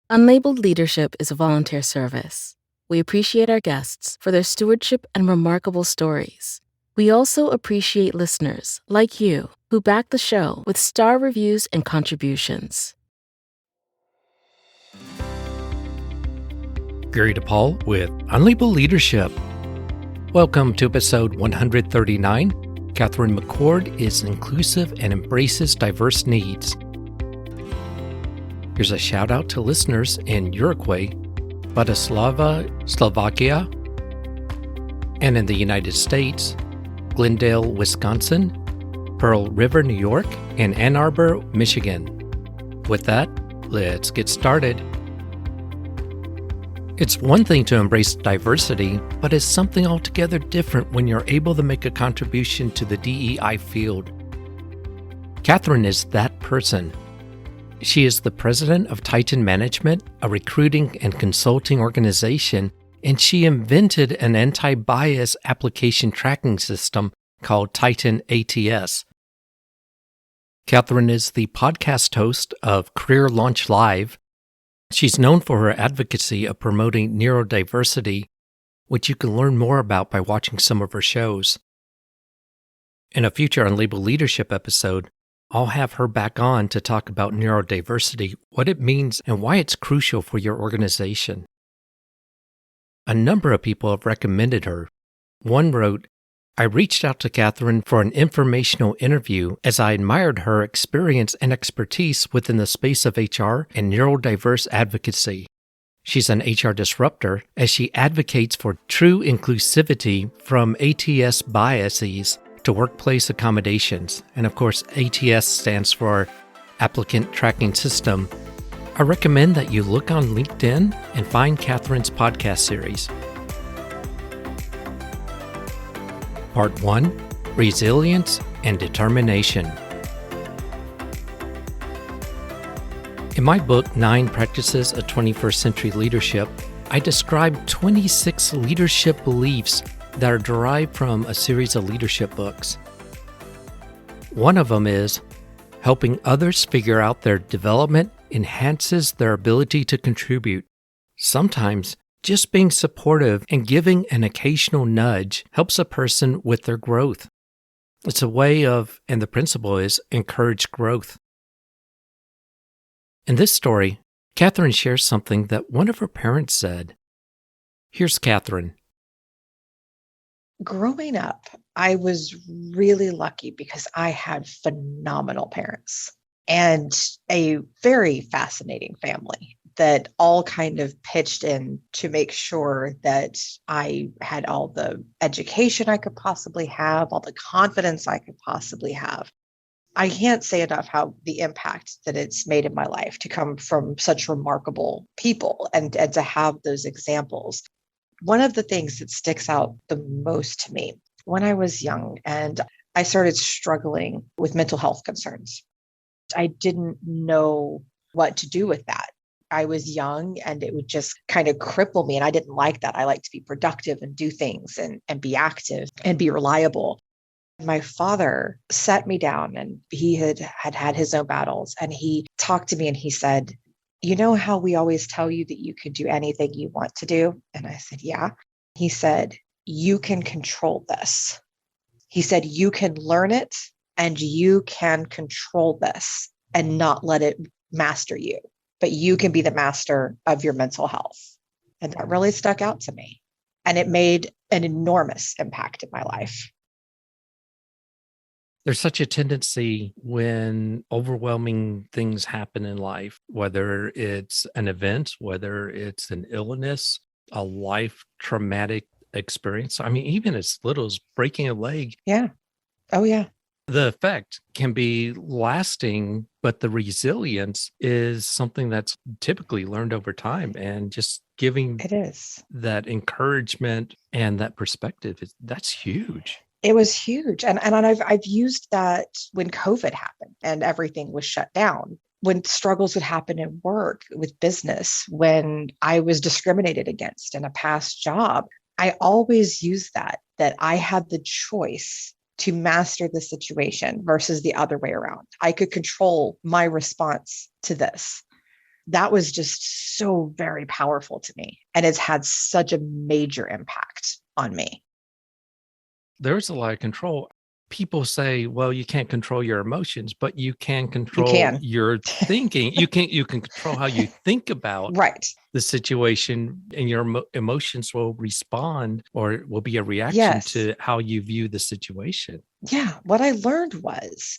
Unlabeled leadership is a volunteer service. We appreciate our guests for their stewardship and remarkable stories. We also appreciate listeners like you who back the show with star reviews and contributions. Gary DePaul with Unlabeled Leadership. Welcome to episode 139. Katherine McCord is inclusive and embraces diverse needs. Here's a shout out to listeners in Uruguay, Bratislava, Slovakia, and in the United States, Glendale, Wisconsin, Pearl River, New York, and Ann Arbor, Michigan. With that, let's get started. It's one thing to embrace diversity, but it's something altogether different when you're able to make a contribution to the DEI field. Katherine is that person. She is the president of Titan Management, a recruiting and consulting organization, and she invented an anti-bias application tracking system called Titan ATS. Katherine is the podcast host of Career Launch Live. She's known for her advocacy of promoting neurodiversity, which you can learn more about by watching some of her shows. In a future Unlabeled Leadership episode, I'll have her back on to talk about neurodiversity, what it means, and why it's crucial for your organization. A number of people have recommended her. One wrote, I reached out to Katherine for an informational interview as I admired her experience and expertise within the space of HR and neurodiverse advocacy. She's an HR disruptor as she advocates for true inclusivity from ATS biases to workplace accommodations. And of course, ATS stands for Applicant Tracking System. I recommend that you look on LinkedIn and find Katherine's podcast series. Part 1, Resilience and Determination. In my book, 9 Practices of 21st Century Leadership, I describe 26 leadership beliefs that are derived from a series of leadership books. One of them is, helping others figure out their development enhances their ability to contribute. Sometimes, just being supportive and giving an occasional nudge helps a person with their growth. It's a way of, and the principle is, encourage growth. In this story, Katherine shares something that one of her parents said. Here's Katherine. Growing up, I was really lucky because I had phenomenal parents and a very fascinating family that all kind of pitched in to make sure that I had all the education I could possibly have, all the confidence I could possibly have. I can't say enough how the impact that it's made in my life to come from such remarkable people and to have those examples. One of the things that sticks out the most to me when I was young and I started struggling with mental health concerns, I didn't know what to do with that. I was young and it would just kind of cripple me. And I didn't like that. I like to be productive and do things and be active and be reliable. My father sat me down and he had his own battles and he talked to me and he said, you know how we always tell you that you can do anything you want to do? And I said, yeah. He said, you can control this. He said, you can learn it and you can control this and not let it master you, but you can be the master of your mental health. And that really stuck out to me. And it made an enormous impact in my life. There's such a tendency when overwhelming things happen in life, whether it's an event, whether it's an illness, a life traumatic experience. I mean, even as little as breaking a leg. Yeah. Oh, yeah. The effect can be lasting, but the resilience is something that's typically learned over time. And just giving It is that encouragement and that perspective, that's huge. It was huge. And I've used that when COVID happened and everything was shut down, when struggles would happen at work, with business, when I was discriminated against in a past job. I always use that I had the choice to master the situation versus the other way around. I could control my response to this. That was just so very powerful to me. And it's had such a major impact on me. There's a lot of control. People say, well, you can't control your emotions, but you can You control can. your thinking. You can control how you think about Right. the situation, and your emotions will respond, or will be a reaction Yes. to how you view the situation. Yeah. What I learned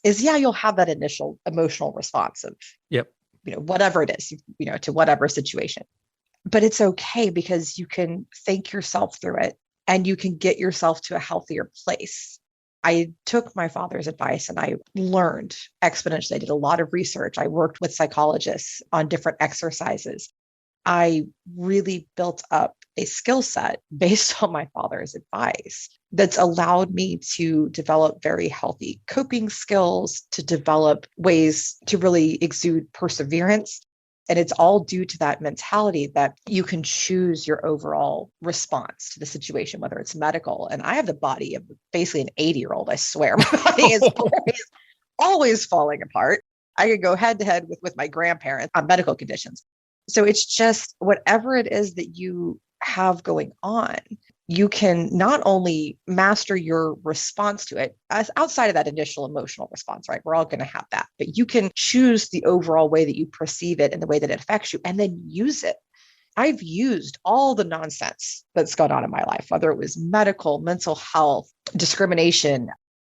is, yeah, you'll have that initial emotional response of, Yep. whatever it is, to whatever situation. But it's okay because you can think yourself through it and you can get yourself to a healthier place. I took my father's advice and I learned exponentially. I did a lot of research. I worked with psychologists on different exercises. I really built up a skill set based on my father's advice that's allowed me to develop very healthy coping skills, to develop ways to really exude perseverance. And it's all due to that mentality that you can choose your overall response to the situation, whether it's medical. And I have the body of basically an 80-year-old, I swear. My body is always falling apart. I could go head to head with my grandparents on medical conditions. So it's just whatever it is that you have going on, you can not only master your response to it as outside of that initial emotional response, right? We're all going to have that, but you can choose the overall way that you perceive it and the way that it affects you, and then use it. I've used all the nonsense that's gone on in my life, whether it was medical, mental health, discrimination,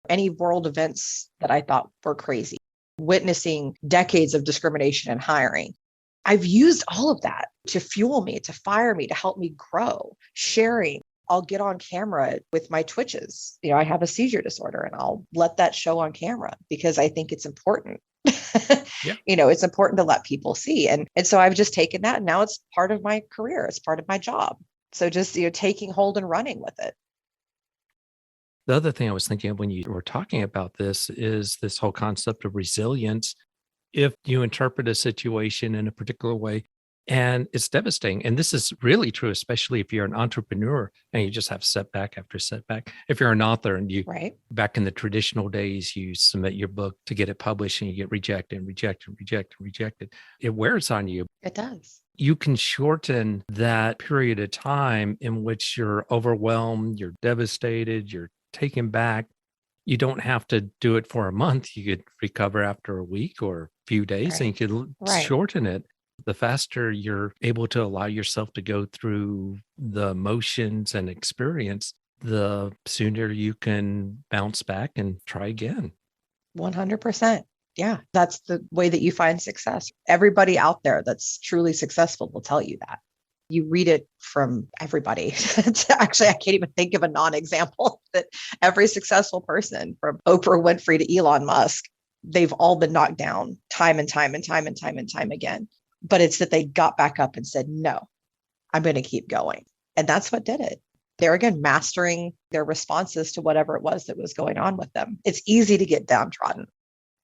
any world events that I thought were crazy, witnessing decades of discrimination in hiring. I've used all of that to fuel me, to fire me, to help me grow. Sharing, I'll get on camera with my twitches. I have a seizure disorder and I'll let that show on camera because I think it's important. Yeah. It's important to let people see. And so I've just taken that and now it's part of my career. It's part of my job. So just, taking hold and running with it. The other thing I was thinking of when you were talking about this is this whole concept of resilience. If you interpret a situation in a particular way and it's devastating, and this is really true, especially if you're an entrepreneur and you just have setback after setback. If you're an author and you, Right. back in the traditional days, you submit your book to get it published and you get rejected. It wears on you. It does. You can shorten that period of time in which you're overwhelmed, you're devastated, you're taken back. You don't have to do it for a month. You could recover after a week or a few days, and you could Right. shorten it. The faster you're able to allow yourself to go through the motions and experience, the sooner you can bounce back and try again. 100%. Yeah, that's the way that you find success. Everybody out there that's truly successful will tell you that. You read it from everybody. Actually, I can't even think of a non-example that every successful person from Oprah Winfrey to Elon Musk, they've all been knocked down time and time again. But it's that they got back up and said, no, I'm going to keep going. And that's what did it. They're again mastering their responses to whatever it was that was going on with them. It's easy to get downtrodden.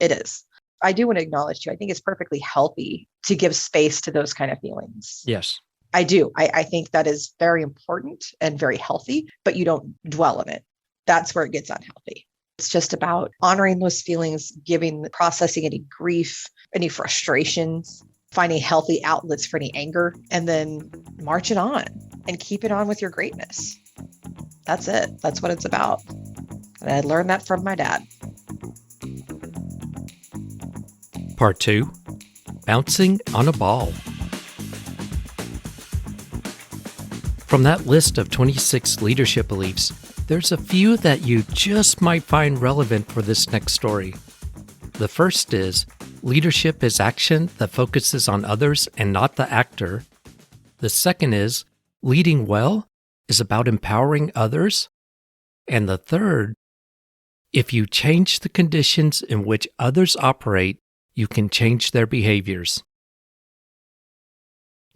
It is. I do want to acknowledge too, I think it's perfectly healthy to give space to those kind of feelings. Yes. I do. I think that is very important and very healthy, but you don't dwell in it. That's where it gets unhealthy. It's just about honoring those feelings, processing any grief, any frustrations, finding healthy outlets for any anger, and then march it on and keep it on with your greatness. That's it. That's what it's about. And I learned that from my dad. Part 2, bouncing on a ball. From that list of 26 leadership beliefs, there's a few that you just might find relevant for this next story. The first is, leadership is action that focuses on others and not the actor. The second is, leading well is about empowering others. And the third, if you change the conditions in which others operate, you can change their behaviors.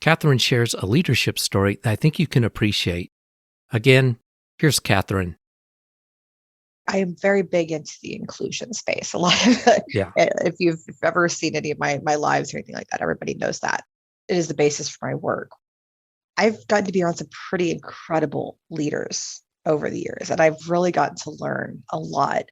Katherine shares a leadership story that I think you can appreciate. Again, here's Katherine. I am very big into the inclusion space. A lot of it, Yeah. if you've ever seen any of my lives or anything like that, everybody knows that. It is the basis for my work. I've gotten to be around some pretty incredible leaders over the years, and I've really gotten to learn a lot.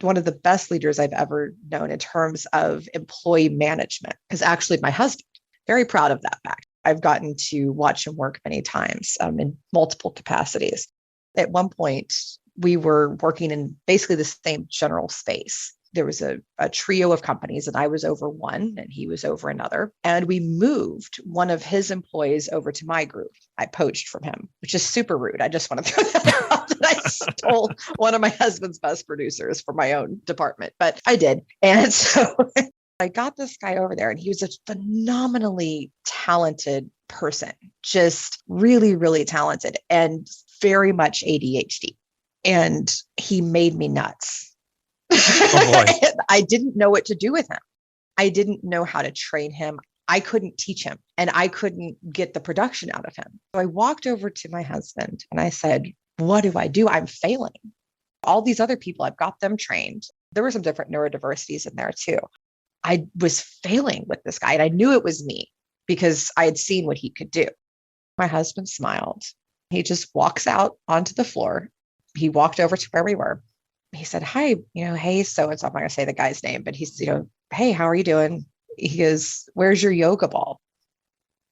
One of the best leaders I've ever known in terms of employee management is actually my husband. very proud of that fact. I've gotten to watch him work many times in multiple capacities. At one point, we were working in basically the same general space. There was a trio of companies, and I was over one and he was over another. And we moved one of his employees over to my group. I poached from him, which is super rude. I just want to throw that out that I stole one of my husband's best producers for my own department, but I did. And so I got this guy over there, and he was a phenomenally talented person, just really, really talented and very much ADHD. And he made me nuts. Oh boy. I didn't know what to do with him. I didn't know how to train him. I couldn't teach him, and I couldn't get the production out of him. So I walked over to my husband and I said, what do I do? I'm failing. All these other people, I've got them trained. There were some different neurodiversities in there too. I was failing with this guy, and I knew it was me because I had seen what he could do. My husband smiled. He just walks out onto the floor. He walked over to where we were. He said, hi, hey, so-and-so. I'm not going to say the guy's name, but he's, hey, how are you doing? He goes, where's your yoga ball?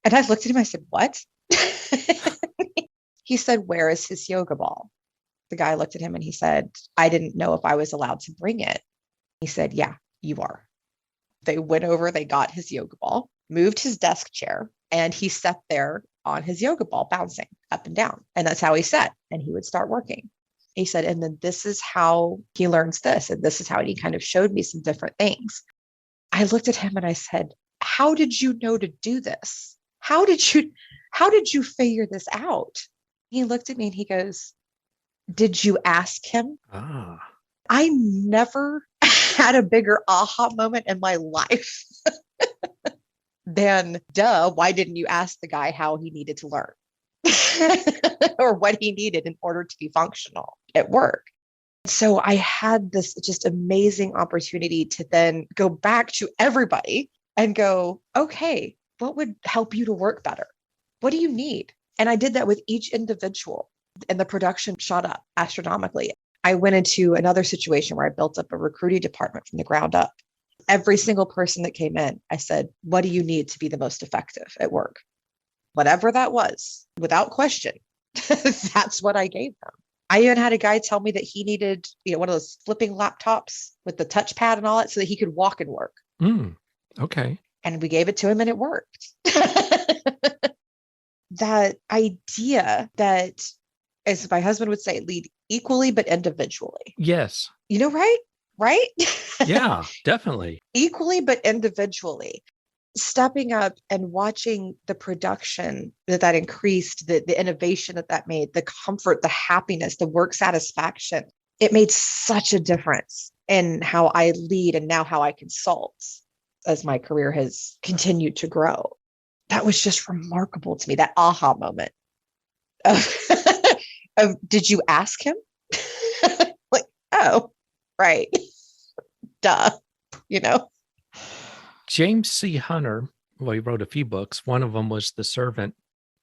And I looked at him. I said, what? He said, where is his yoga ball? The guy looked at him and he said, I didn't know if I was allowed to bring it. He said, yeah, you are. They went over, they got his yoga ball, moved his desk chair, and he sat there on his yoga ball, bouncing up and down. And that's how he sat, and he would start working. He said, and then this is how he learns this. And this is how he kind of showed me some different things. I looked at him and I said, how did you know to do this? How did you figure this out? He looked at me and he goes, did you ask him? I never had a bigger aha moment in my life than, why didn't you ask the guy how he needed to learn? Or what he needed in order to be functional at work. So I had this just amazing opportunity to then go back to everybody and go, okay, what would help you to work better? What do you need? And I did that with each individual, and the production shot up astronomically. I went into another situation where I built up a recruiting department from the ground up. Every single person that came in, I said, what do you need to be the most effective at work? Whatever that was, without question, that's what I gave them. I even had a guy tell me that he needed, one of those flipping laptops with the touchpad and all that so that he could walk and work. Okay. And we gave it to him and it worked. That idea that, as my husband would say, lead equally but individually. Yes. Right? Yeah, definitely. Equally but individually. Stepping up and watching the production that increased, the innovation that made, the comfort, the happiness, the work satisfaction. It made such a difference in how I lead and now how I consult as my career has continued to grow. That was just remarkable to me, that aha moment of, did you ask him? Like, oh, right. Duh, James C. Hunter, well, he wrote a few books. One of them was The Servant.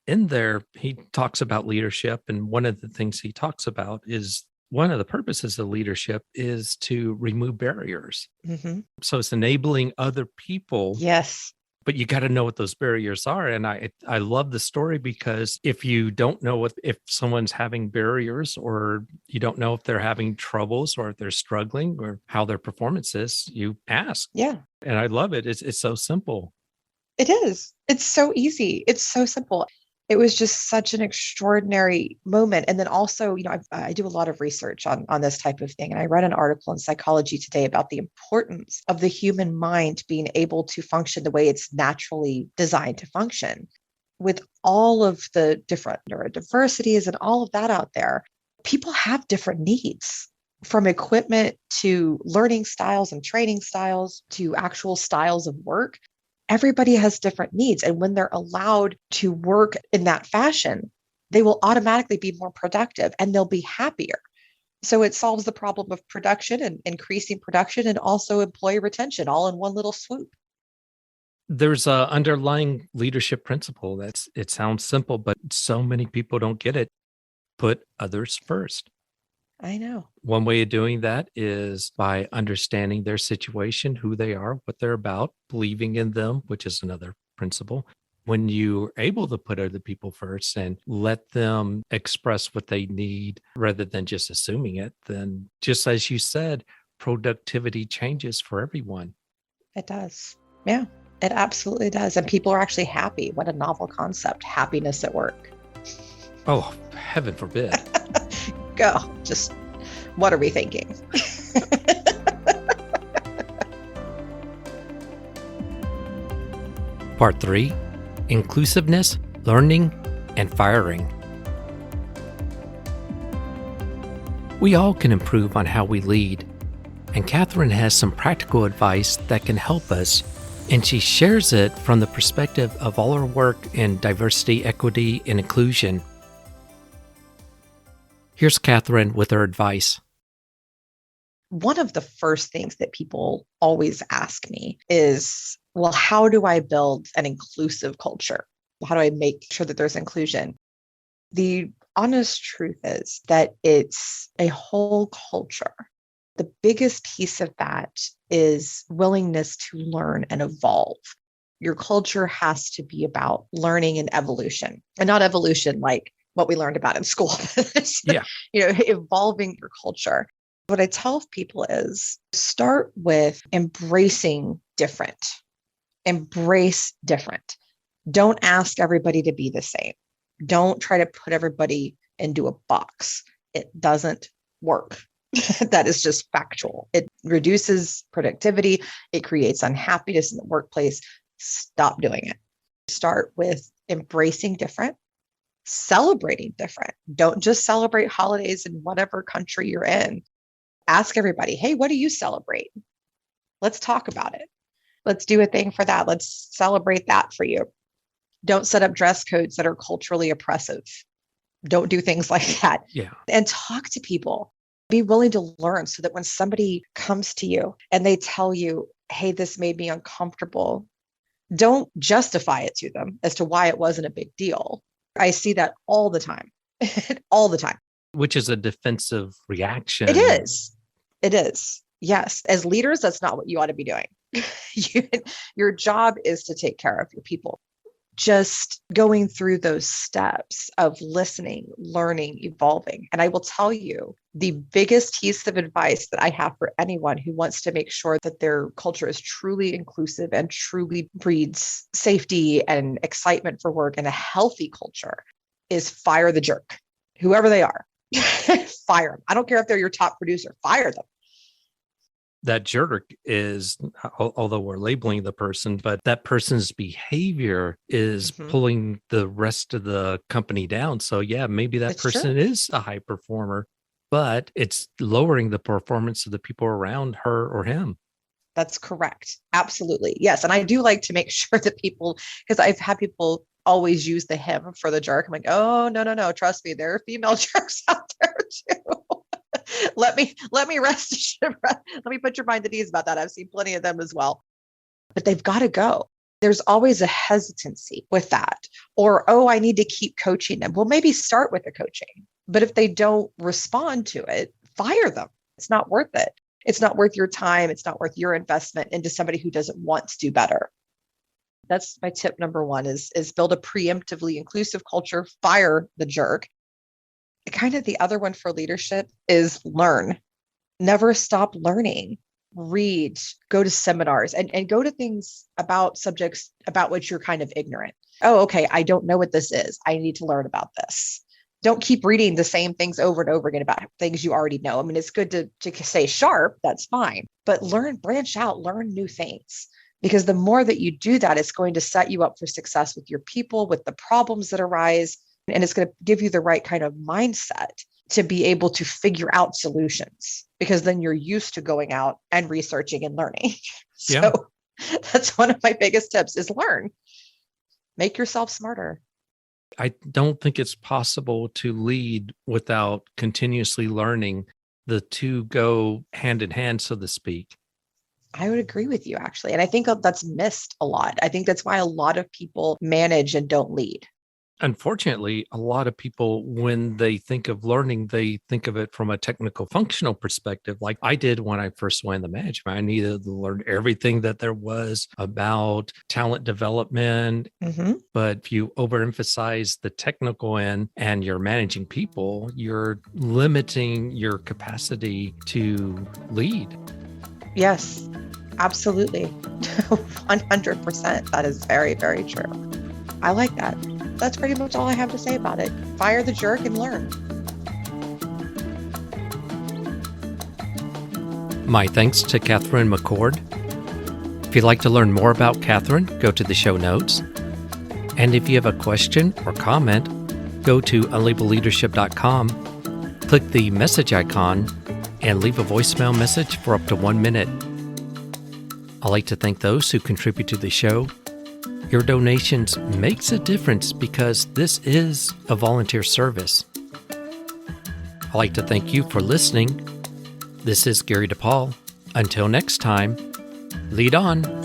In there, he talks about leadership. And one of the things he talks about is one of the purposes of leadership is to remove barriers. Mm-hmm. So it's enabling other people. Yes. But you got to know what those barriers are. And I love the story because if you don't know if someone's having barriers, or you don't know if they're having troubles, or if they're struggling, or how their performance is, you ask. Yeah. And I love it. It's so simple. It is. It's so easy. It's so simple. It was just such an extraordinary moment. And then also, I do a lot of research on this type of thing. And I read an article in Psychology Today about the importance of the human mind being able to function the way it's naturally designed to function. With all of the different neurodiversities and all of that out there, people have different needs, from equipment to learning styles and training styles to actual styles of work. Everybody has different needs. And when they're allowed to work in that fashion, they will automatically be more productive and they'll be happier. So it solves the problem of production and increasing production, and also employee retention, all in one little swoop. There's a underlying leadership principle. It sounds simple, but so many people don't get it. Put others first. I know. One way of doing that is by understanding their situation, who they are, what they're about, believing in them, which is another principle. When you're able to put other people first and let them express what they need rather than just assuming it, then just as you said, productivity changes for everyone. It does. Yeah, it absolutely does. And people are actually happy. What a novel concept, happiness at work. Oh, heaven forbid. Go. Just what are we thinking? Part 3, Inclusiveness, Learning, and Firing. We all can improve on how we lead, and Katherine has some practical advice that can help us, and she shares it from the perspective of all her work in diversity, equity, and inclusion. Here's Katherine with her advice. One of the first things that people always ask me is, well, how do I build an inclusive culture? How do I make sure that there's inclusion? The honest truth is that it's a whole culture. The biggest piece of that is willingness to learn and evolve. Your culture has to be about learning and evolution, and not evolution like what we learned about in school. Yeah. Evolving your culture. What I tell people is start with embracing different. Embrace different. Don't ask everybody to be the same. Don't try to put everybody into a box. It doesn't work. That is just factual. It reduces productivity. It creates unhappiness in the workplace. Stop doing it. Start with embracing different, celebrating different. Don't just celebrate holidays in whatever country you're in. Ask everybody, hey, what do you celebrate? Let's talk about it. Let's do a thing for that. Let's celebrate that for you. Don't set up dress codes that are culturally oppressive. Don't do things like that. Yeah. And talk to people. Be willing to learn so that when somebody comes to you and they tell you, hey, this made me uncomfortable, don't justify it to them as to why it wasn't a big deal. I see that all the time, all the time. Which is a defensive reaction. It is. It is. Yes. As leaders, that's not what you ought to be doing. Your job is to take care of your people. Just going through those steps of listening, learning, evolving. And I will tell you, the biggest piece of advice that I have for anyone who wants to make sure that their culture is truly inclusive and truly breeds safety and excitement for work and a healthy culture is fire the jerk, whoever they are. Fire them. I don't care if they're your top producer, fire them. That jerk is, although we're labeling the person, but that person's behavior is pulling the rest of the company down. So yeah, maybe that person is a high performer, but it's lowering the performance of the people around her or him. That's correct. Absolutely. Yes. And I do like to make sure that people, because I've had people always use the him for the jerk. I'm like, oh, no. Trust me, there are female jerks out there too. Let me rest assured. Let me put your mind at ease about that. I've seen plenty of them as well. But they've got to go. There's always a hesitancy with that. Or, oh, I need to keep coaching them. Well, maybe start with the coaching. But if they don't respond to it, fire them. It's not worth it. It's not worth your time. It's not worth your investment into somebody who doesn't want to do better. That's my tip number one is build a preemptively inclusive culture, fire the jerk. Kind of the other one for leadership is learn. Never stop learning. Read, go to seminars, and go to things about subjects about which you're kind of ignorant. Oh, okay, I don't know what this is. I need to learn about this. Don't keep reading the same things over and over again about things you already know. I mean, it's good to stay sharp, that's fine, but learn, branch out, learn new things. Because the more that you do that, it's going to set you up for success with your people, with the problems that arise. And it's going to give you the right kind of mindset to be able to figure out solutions, because then you're used to going out and researching and learning. So that's one of my biggest tips is learn. Make yourself smarter. I don't think it's possible to lead without continuously learning. The two go hand in hand, so to speak. I would agree with you, actually. And I think that's missed a lot. I think that's why a lot of people manage and don't lead. Unfortunately, a lot of people, when they think of learning, they think of it from a technical functional perspective, like I did when I first went in the management. I needed to learn everything that there was about talent development. Mm-hmm. But if you overemphasize the technical end and you're managing people, you're limiting your capacity to lead. Yes, absolutely. 100%. That is very, very true. I like that. That's pretty much all I have to say about it. Fire the jerk and learn. My thanks to Katherine McCord. If you'd like to learn more about Katherine, go to the show notes. And if you have a question or comment, go to unlabelleadership.com, click the message icon, and leave a voicemail message for up to 1 minute. I'd like to thank those who contribute to the show. Your donations makes a difference because this is a volunteer service. I'd like to thank you for listening. This is Gary DePaul. Until next time, lead on.